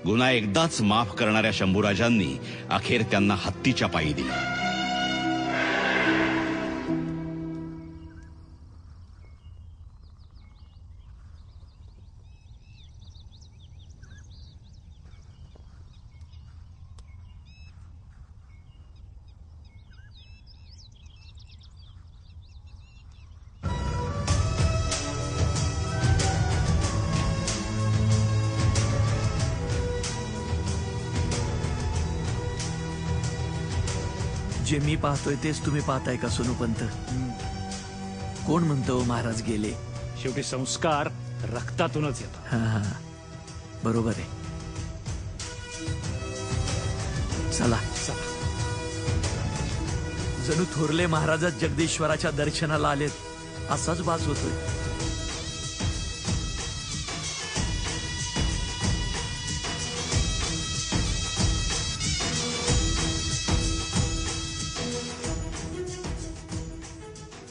गुन्हा एकदाच माफ करणाऱ्या शंभूराजांनी अखेर त्यांना हत्तीच्या पायी दिली. जे मी पाहतोय तेच तुम्ही पाहताय का सोनूपंत? कोण म्हणतो महाराज गेले? शेवटी संस्कार रक्तातूनच येतात. हा, बरोबर आहे. चला चला. जणू थोरले महाराज जगदीश्वराच्या दर्शनाला आलेत असाच भास होतोय.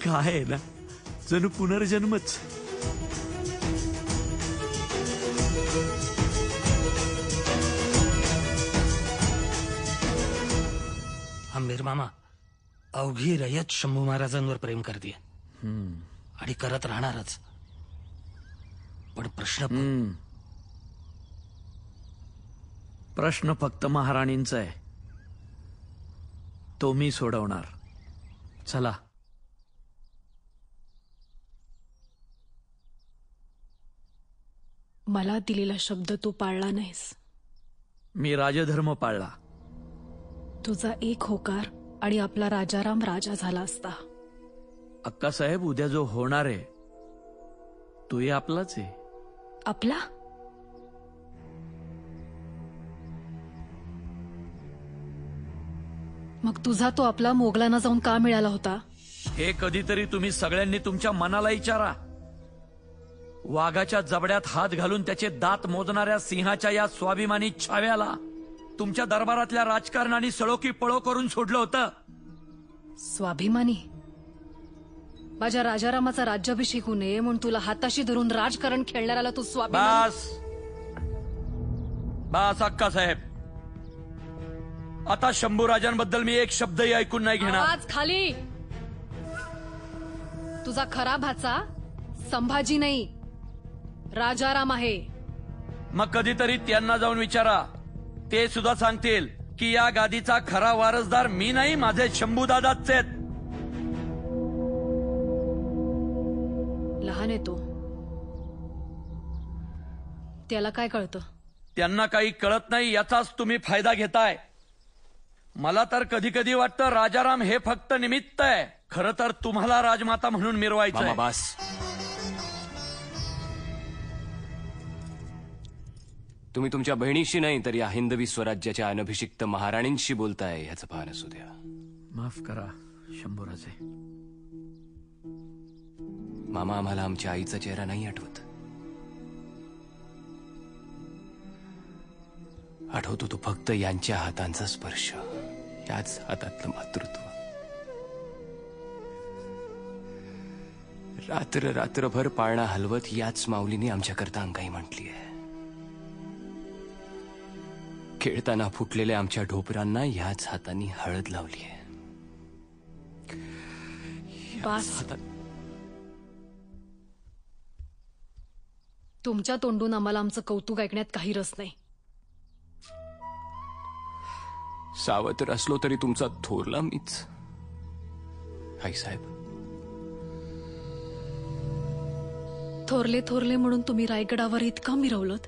काय आहे ना, जणू पुनर्जन्मच. आंबेर मामा, अवघी रयत शंभू महाराजांवर प्रेम करते आणि करत राहणारच. पण प्रश्न फक्त महाराणींचा आहे, तो मी सोडवणार. चला. मला दिलेला शब्द तू पाळला नाहीस. मी राजधर्म पाळला. तुझा एक होकार आणि आपला राजाराम राजा झाला असता. अक्कासाहेब, उद्या जो होणार आहे तोही आपलाच आहे. आपला? मग तुझा तो आपला मोगलांना जाऊन का मिळाला होता? हे कधीतरी तुम्ही सगळ्यांनी तुमच्या मनाला विचारा. वाघाच्या जबड्यात हात घालून त्याचे दात मोजणाऱ्या सिंहाच्या या स्वाभिमानी छाव्याला तुमच्या दरबारातल्या राजकारणाने सळोकी पळो करून सोडलं होतं. स्वाभिमानी? माझ्या राजारामाचा राज्याभिषेक होऊ नये म्हणून तुला हाताशी धरून राजकारण खेळणाऱ्याला तू स्वाभिमानी? बस अक्कासाहेब, आता शंभूराजांबद्दल मी एक शब्दही ऐकून नाही घेणार. आवाज खाली. तुझा खरा भाचा संभाजी नाही, राजाराम आहे. मग कधीतरी त्यांना जाऊन विचारा, ते सुद्धा सांगतील की या गादीचा खरा वारसदार मी नाही, माझे शंभूदादाच आहेत. लहान आहे तो, त्याला काय कळतं? त्यांना काही कळत नाही याचाच तुम्ही फायदा घेताय. मला तर कधी कधी वाटतं राजाराम हे फक्त निमित्त आहे, खरं तर तुम्हाला राजमाता म्हणून मिरवायचं. बास, तुम्ही तुमच्या बहिणीशी नाही तर या हिंदवी स्वराज्याच्या अनभिषिक्त महाराणींशी बोलताय ह्याचं भान असू द्या. माफ करा शंभूराजे. मामा, आम्हाला आमच्या आईचा चेहरा नाही आठवत. आठवतो तो फक्त यांच्या हातांचा स्पर्श, याच हातातलं मातृत्व. रात्र रात्रभर पाळणा हलवत याच माऊलीने आमच्याकरता अंगाई म्हटली आहे. खेळताना फुटलेल्या आमच्या ढोपरांना याच हातांनी हळद लावली आहे. तुमच्या तोंडून आम्हाला आमचं कौतुक ऐकण्यात काही रस नाही. सावत्र असलो तरी तुमचा थोरला मीच. आईसाहेब, थोरले थोरले म्हणून तुम्ही रायगडावर इतका मिरवलत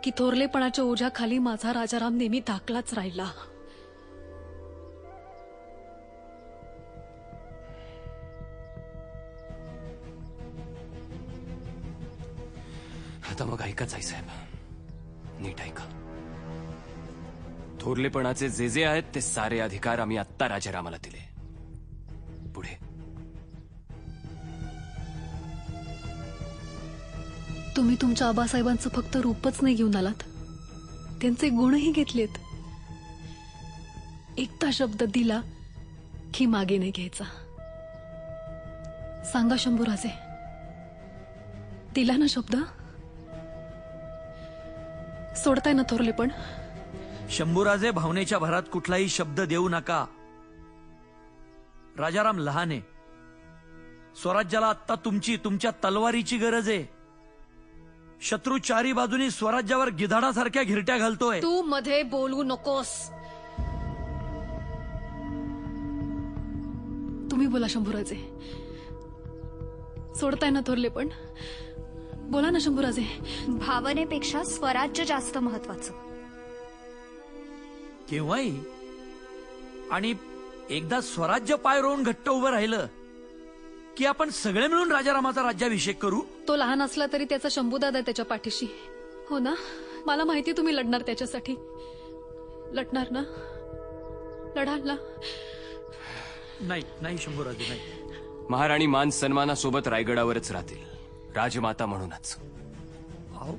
की थोरलेपणाच्या ओझ्याखाली माझा राजाराम नेहमी धाकलाच राहिला. आता मग ऐकाच आईसाहेब, नीट ऐका. थोरलेपणाचे जे जे आहेत ते सारे अधिकार आम्ही आत्ता राजारामाला दिले. पुढे तुम्ही तुमच्या आबासाहेबांचं फक्त रूपच नाही घेऊन आलात, त्यांचे गुणही घेतलेत. एकदा शब्द दिला की मागे नाही घ्यायचा. सांगा शंभूराजे, दिला ना शब्द? सोडताय ना थोरले पण? शंभूराजे, भावनेच्या भरात कुठलाही शब्द देऊ नका. राजाराम लहान आहे. स्वराज्याला आत्ता तुमच्या तलवारीची गरज आहे. शत्रू चारी बाजूनी स्वराज्यावर गिधाडासारख्या घिरट्या घालतोय. तू मध्ये बोलू नकोस. तुम्ही बोला शंभूराजे. सोडताय ना थोरले पण? बोला ना शंभूराजे. भावनेपेक्षा स्वराज्य जास्त महत्वाचं. केव्हाही. आणि एकदा स्वराज्य पाय रोवून घट्ट उभं राहिलं की आपण सगळे मिळून राजारामाचा राज्याभिषेक करू. तो लहान असला तरी त्याचा शंभूदादा आहे त्याच्या पाठीशी. हो ना? मला माहिती तुम्ही लढणार त्याच्यासाठी. लढणार ना? लढाल ना? नाही नाही शंभूराजे, नाही. महाराणी मान सन्मानासोबत रायगडावरच राहतील, राजमाता म्हणूनच.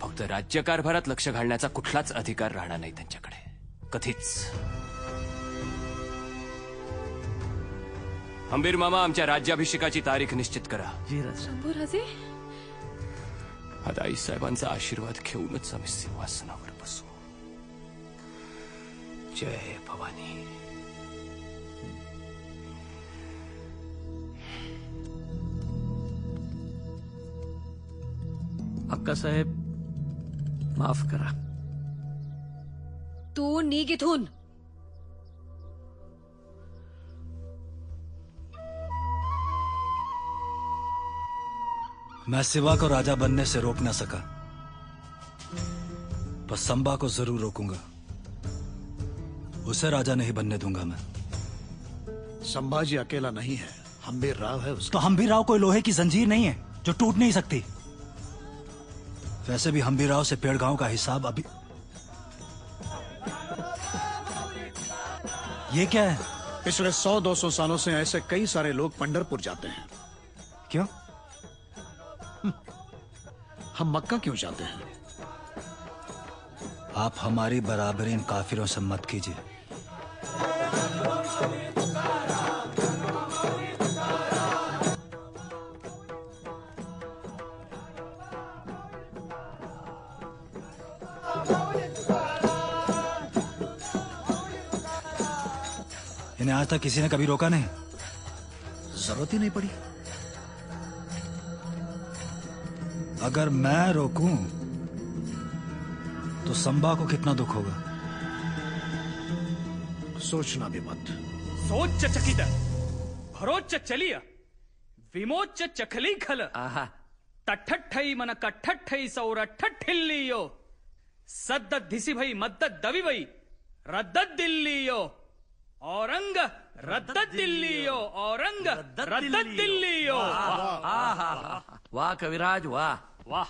फक्त राज्यकारभारात लक्ष घालण्याचा कुठलाच अधिकार राहणार नाही त्यांच्याकडे, कधीच. अंबीर मामा, आमच्या राज्याभिषेकाची तारीख निश्चित करा. शंभूराजे, आता आईसाहेबांचा आशीर्वाद घेऊनच आम्ही सिंहासनावर बसू. जय भवानी. अक्कासाहेब, माफ करा. तू निघ इथून. मैं सिवा को राजा बनने से रोक न सका, पर संबा को जरूर रोकूंगा. उसे राजा नहीं बनने दूंगा मैं. संभाजी अकेला नहीं है, हम्बीर राव है उसका. तो हम्बीर राव कोई लोहे की जंजीर नहीं है जो टूट नहीं सकती. वैसे भी हम्बीर राव से पेड़गांव का हिसाब अभी. ये क्या है? पिछले 100-200 सालों से ऐसे कई सारे लोग पंढरपुर जाते हैं. क्यों? हम मक्का क्यों जाते हैं? आप हमारी बराबरी इन काफिरों से मत कीजिए. इन्हें आज तक किसी ने कभी रोका नहीं. जरूरत ही नहीं पड़ी. अगर मैं रोकूं तो संबा को कितना दुख होगा. सोचना भी मत. सोच चकित भरोच चलिय विमोच चखली खल. तठ्ठई मन कठ्ठई सौरठ्ठिल्लियो सद्द धिसी भई मद्द दवि भई रद्द दिल्लियो औरंग रद्द दिल्लियो औरंग रद्द दिल्लियो. वा कविराज, वा. वाह.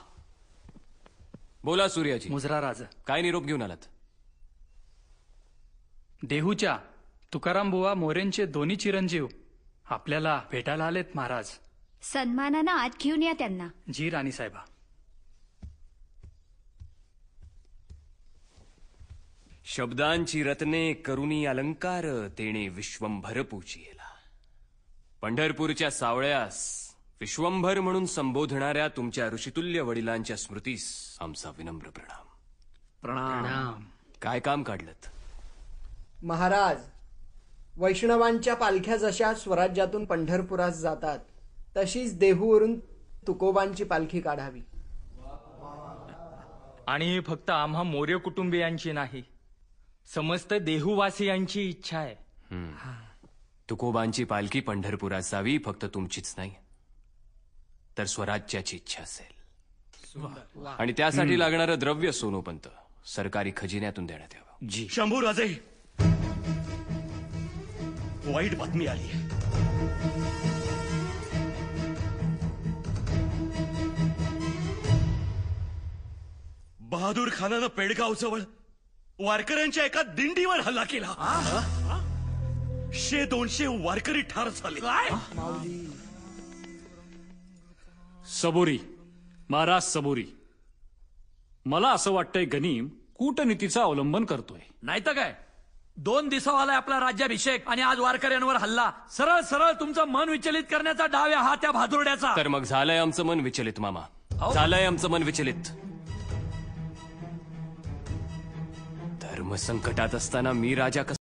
बोला सूर्याजी. मुजरा राज, काय निरोप घेऊन आलात? देहूच्या तुकाराम बुवा मोरेंचे दोन्ही चिरंजीव आपल्याला भेटायला आलेत महाराज. सन्मानानं आत घेऊन या त्यांना. जी राणी साहेबा. शब्दांची रत्ने करुणी अलंकार तेणे विश्वंभर पूजियेला. पंढरपूरच्या सावळ्यास विश्वंभर म्हणून संबोधणाऱ्या तुमच्या ऋषितुल्य वडिलांच्या स्मृतीस आमचा विनम्र प्रणाम. प्रणाम. काय काम काढलत महाराज? वैष्णवांच्या पालख्या जशा स्वराज्यातून पंढरपुरास जातात तशीच देहूवरून तुकोबांची पालखी काढावी. आणि फक्त आम्हा मोर्य कुटुंबियांची नाही, समस्त देहूवासियांची इच्छा आहे. तुकोबांची पालखी पंढरपुरात जावी फक्त तुमचीच नाही तर स्वराज्याची इच्छा असेल. आणि त्यासाठी लागणारं द्रव्य सोनोपंत सरकारी खजिन्यातून देण्यात यावं. जी. शंभूराजे, वाईट बातमी आली. बहादूर खानानं पेडगाव जवळ वारकऱ्यांच्या एका दिंडीवर हल्ला केला. 100-200 वारकरी ठार झाले. सबुरी, महाराज सबुरी. मला असं वाटतंय गनीम कूटनीतीचं अवलंबन करतोय. नाही तर काय. 2 दिवसावाला आपला राज्याभिषेक आणि आज वारकऱ्यांवर हल्ला. सरळ सरळ तुमचं मन विचलित करण्याचा डाव आहे हा त्या भादुरड्याचा. तर मग झालंय आमचं मन विचलित मामा, झालंय आमचं मन विचलित. धर्मसंकटात असताना मी राजा कसा